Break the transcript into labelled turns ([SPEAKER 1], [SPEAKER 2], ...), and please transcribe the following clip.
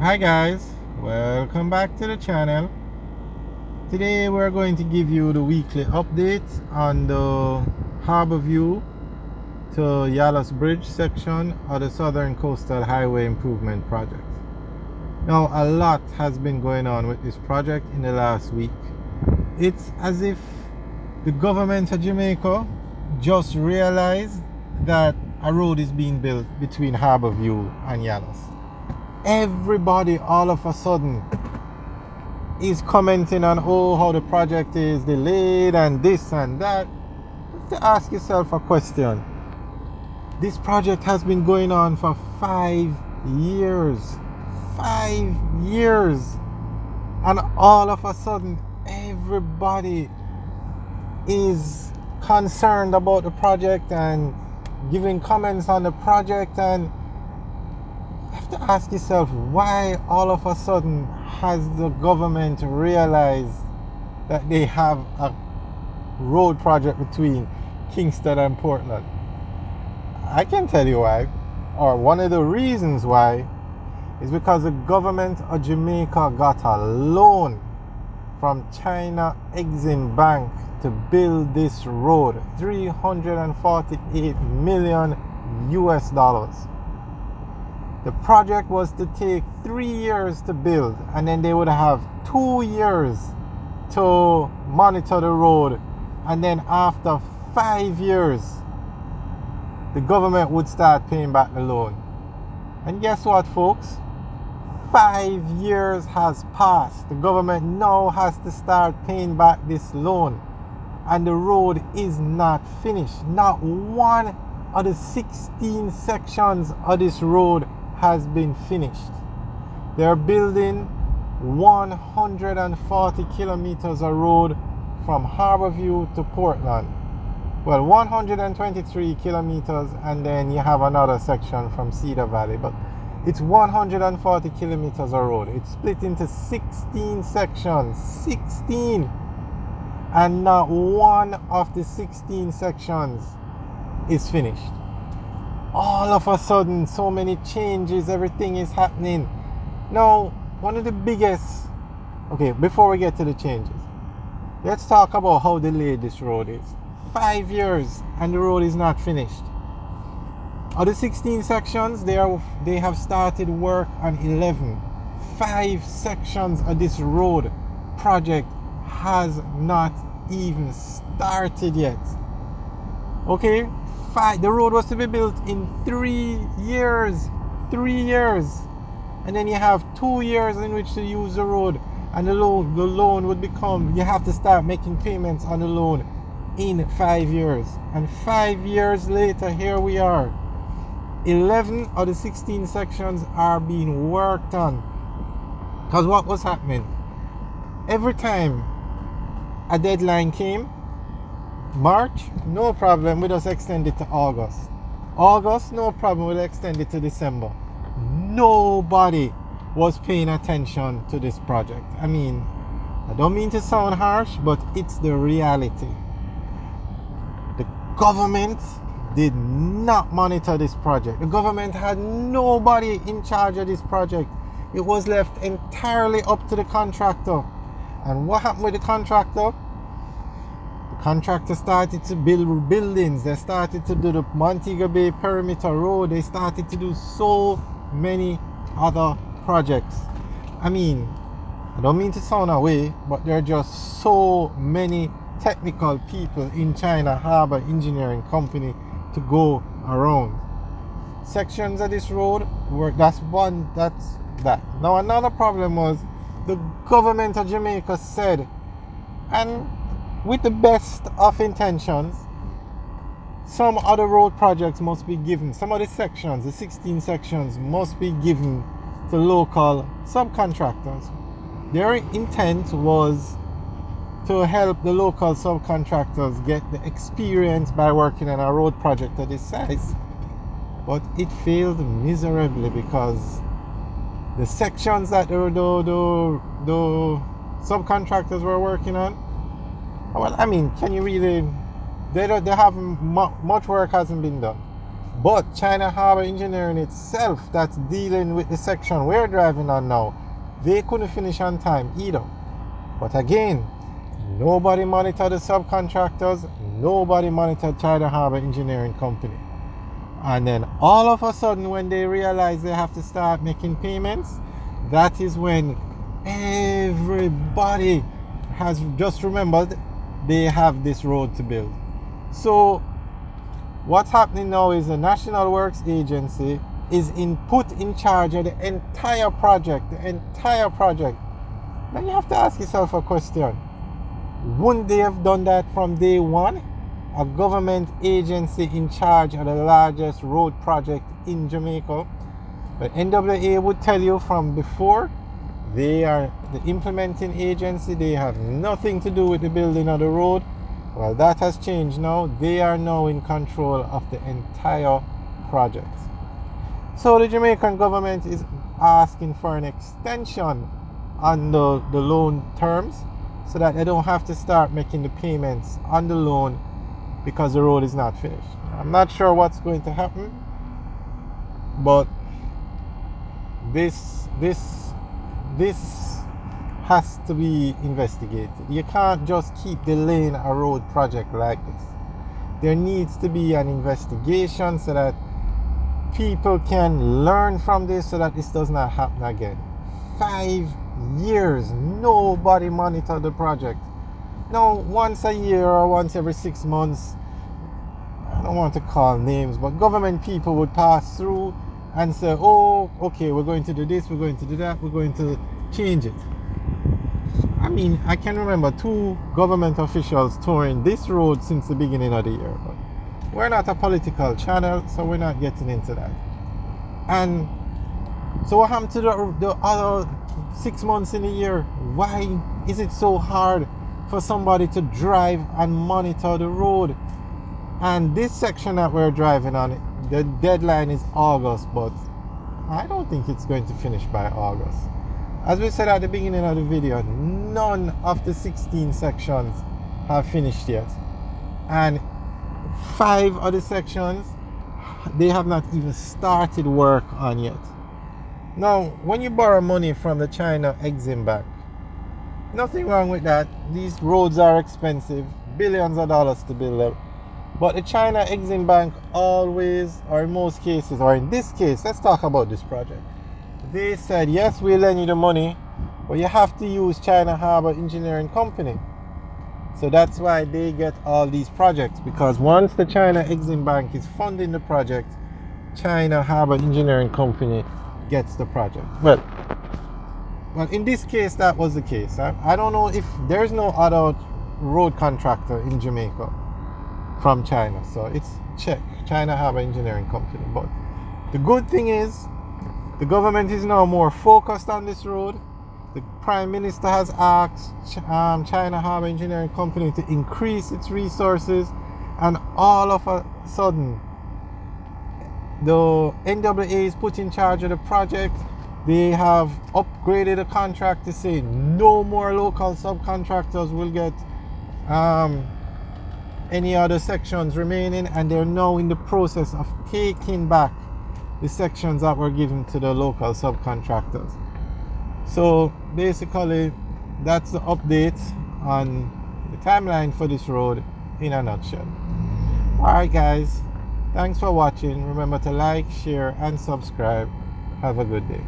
[SPEAKER 1] Hi guys, welcome back to the channel. Today we're going to give you the weekly update on the Harbor View to Yalos Bridge section of the Southern Coastal Highway Improvement Project. Now a lot has been going on with this project in the last week. It's as if the government of Jamaica just realized that a road is being built between Harbor View and Yalos. Everybody all of a sudden is commenting on how the project is delayed and this and that. You have to ask yourself a question. This project has been going on for 5 years. 5 years. And all of a sudden everybody is concerned about the project and giving comments on the project, and you have to ask yourself, why all of a sudden has the government realized that they have a road project between Kingston and Portland? I can tell you why, or one of the reasons why is because the government of Jamaica got a loan from China Exim Bank to build this road, 348 million US dollars. The project was to take 3 years to build, and then they would have 2 years to monitor the road, and then after 5 years the government would start paying back the loan. And guess what, folks? 5 years has passed. The government now has to start paying back this loan, and the road is not finished. Not one of the 16 sections of this road has been finished. They're building 140 kilometers of road from Harborview to Portland. Well, 123 kilometers, and then you have another section from Cedar Valley, but it's 140 kilometers of road. It's split into 16 sections. 16! And not one of the 16 sections is finished. All of a sudden, so many changes, everything is happening. Now, one of the biggest... Okay, before we get to the changes, let's talk about how delayed this road is. 5 years and the road is not finished. Of the 16 sections, they have started work on 11. 5 sections of this road project has not even started yet. Okay, the road was to be built in 3 years. 3 years. And then you have 2 years in which to use the road, and the loan would become, you have to start making payments on the loan in 5 years. And 5 years later, here we are. 11 of the 16 sections are being worked on. Because what was happening? Every time a deadline came, March, no problem, we just extend it to August. August, no problem, we'll extend it to December. Nobody was paying attention to this project. I mean, I don't mean to sound harsh, but it's the reality. The government did not monitor this project. The government had nobody in charge of this project. It was left entirely up to the contractor. And what happened with the contractor? The contractor started to build buildings. They started to do the Montego Bay Perimeter Road. They started to do so many other projects. I mean, I don't mean to sound away, but there are just so many technical people in China Harbor Engineering Company to go around. Sections of this road were, that's that. Now another problem was the government of Jamaica said, and with the best of intentions, some other road projects must be given, some of the sections, the 16 sections, must be given to local subcontractors. Their intent was to help the local subcontractors get the experience by working on a road project of this size. But it failed miserably because the sections that the subcontractors were working on, well, I mean, can you really... They have much work hasn't been done. But China Harbor Engineering itself, that's dealing with the section we're driving on now, they couldn't finish on time either. But again, nobody monitored the subcontractors, nobody monitored China Harbor Engineering Company. And then all of a sudden, when they realize they have to start making payments, that is when everybody has just remembered they have this road to build. So what's happening now is the National Works Agency is put in charge of the entire project. Then you have to ask yourself a question. Wouldn't they have done that from day one? A government agency in charge of the largest road project in Jamaica. But NWA would tell you from before, they are the implementing agency. They have nothing to do with the building of the road. Well, that has changed now. They are now in control of the entire project. So the Jamaican government is asking for an extension on the loan terms so that they don't have to start making the payments on the loan because the road is not finished. I'm not sure what's going to happen, but this has to be investigated. You can't just keep delaying a road project like this. There needs to be an investigation so that people can learn from this so that this does not happen again. 5 years, nobody monitored the project. Now, once a year or once every 6 months, I don't want to call names, but government people would pass through and say, oh, okay, we're going to do this, we're going to do that, we're going to change it. I mean, I can remember 2 government officials touring this road since the beginning of the year, but we're not a political channel, so we're not getting into that. And so what happened to the other 6 months in a year? Why is it so hard for somebody to drive and monitor the road? And this section that we're driving on, the deadline is August, but I don't think it's going to finish by August. As we said at the beginning of the video, none of the 16 sections have finished yet. And 5 of the sections, they have not even started work on yet. Now, when you borrow money from the China Exim Bank, nothing wrong with that. These roads are expensive, billions of dollars to build them. But the China Exim Bank always, or in most cases, or in this case, let's talk about this project. They said, yes, we'll lend you the money, but you have to use China Harbor Engineering Company. So that's why they get all these projects, because once the China Exim Bank is funding the project, China Harbor Engineering Company gets the project. Well, in this case, that was the case. I don't know if there's no other road contractor in Jamaica from China, so it's China Harbor Engineering Company. But the good thing is the government is now more focused on this road. The Prime Minister has asked China Harbor Engineering Company to increase its resources, and all of a sudden the NWA is put in charge of the project. They have upgraded the contract to say no more local subcontractors will get any other sections remaining, and they're now in the process of taking back the sections that were given to the local subcontractors. So basically, that's the update on the timeline for this road in a nutshell. Alright guys, thanks for watching. Remember to like, share and subscribe. Have a good day.